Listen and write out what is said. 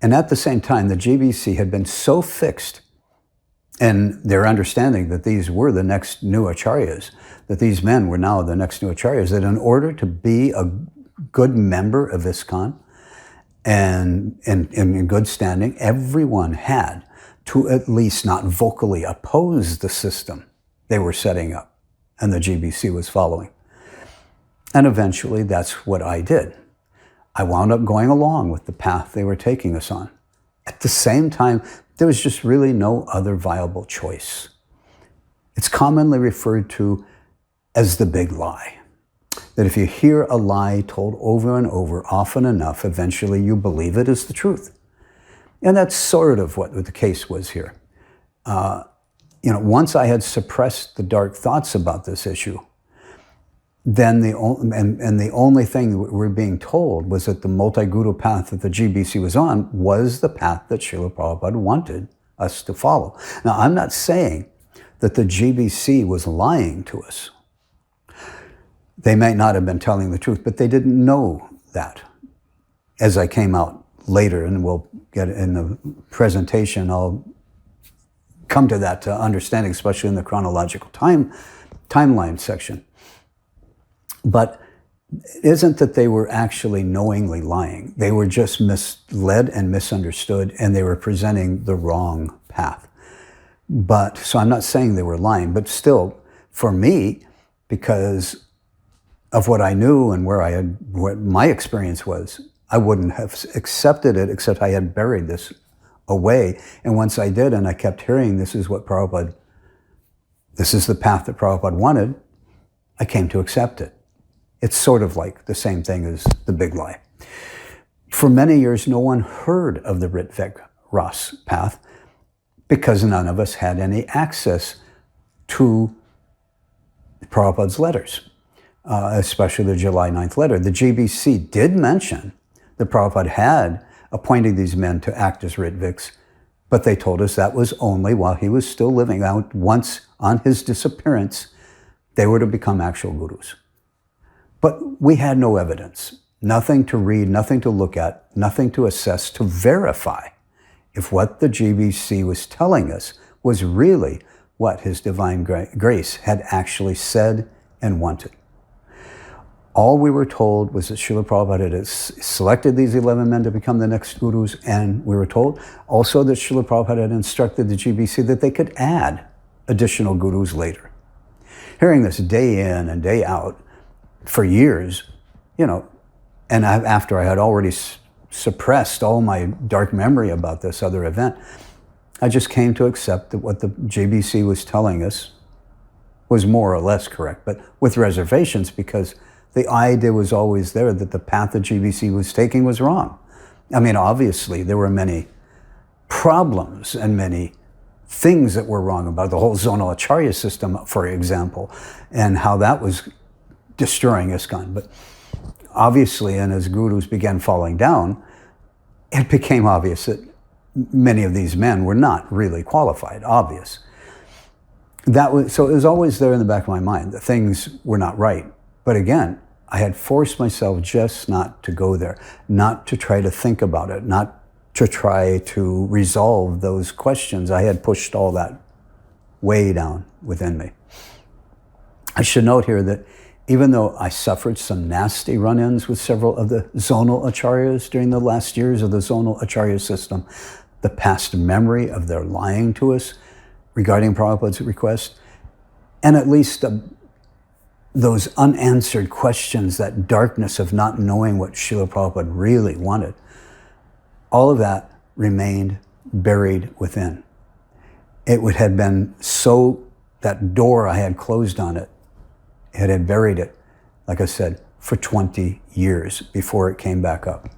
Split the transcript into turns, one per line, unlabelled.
And at the same time, the GBC had been so fixed in their understanding that these were the next new acharyas, that these men were now the next new acharyas, that in order to be a good member of ISKCON and in good standing, everyone had to at least not vocally oppose the system they were setting up and the GBC was following. And eventually that's what I did. I wound up going along with the path they were taking us on. At the same time, there was just really no other viable choice. It's commonly referred to as the big lie. That if you hear a lie told over and over often enough, eventually you believe it is the truth. And that's sort of what the case was here. Once I had suppressed the dark thoughts about this issue, then the only thing we were being told was that the multi-guru path that the GBC was on was the path that Srila Prabhupada wanted us to follow. Now, I'm not saying that the GBC was lying to us. They might not have been telling the truth, but they didn't know that. As I came out later, and we'll get in the presentation, I'll come to that understanding, especially in the chronological timeline section. But it isn't that they were actually knowingly lying. They were just misled and misunderstood, and they were presenting the wrong path. So I'm not saying they were lying, but still, for me, because of what I knew and what my experience was, I wouldn't have accepted it, except I had buried this away. And once I did, and I kept hearing this is the path that Prabhupada wanted, I came to accept it. It's sort of like the same thing as the big lie. For many years, no one heard of the Rtvik Ras path because none of us had any access to Prabhupada's letters, especially the July 9th letter. The GBC did mention that Prabhupada had appointed these men to act as Ritviks, but they told us that was only while he was still living. Out once on his disappearance, they were to become actual gurus. But we had no evidence, nothing to read, nothing to look at, nothing to assess, to verify if what the GBC was telling us was really what His Divine Grace had actually said and wanted. All we were told was that Srila Prabhupada had selected these 11 men to become the next gurus, and we were told also that Srila Prabhupada had instructed the GBC that they could add additional gurus later. Hearing this day in and day out for years, and after I had already suppressed all my dark memory about this other event, I just came to accept that what the GBC was telling us was more or less correct, but with reservations, because the idea was always there that the path the GBC was taking was wrong. I mean, obviously, there were many problems and many things that were wrong about the whole zonal acharya system, for example, and how that was destroying ISKCON. But obviously, and as gurus began falling down, it became obvious that many of these men were not really qualified, obvious. So it was always there in the back of my mind that things were not right. But again, I had forced myself just not to go there, not to try to think about it, not to try to resolve those questions. I had pushed all that way down within me. I should note here that even though I suffered some nasty run-ins with several of the zonal acharyas during the last years of the zonal acharya system, the past memory of their lying to us regarding Prabhupada's request, and at least those unanswered questions, that darkness of not knowing what Srila Prabhupada really wanted, all of that remained buried within. It would have been so, that door I had closed on it, it had buried it, like I said, for 20 years before it came back up.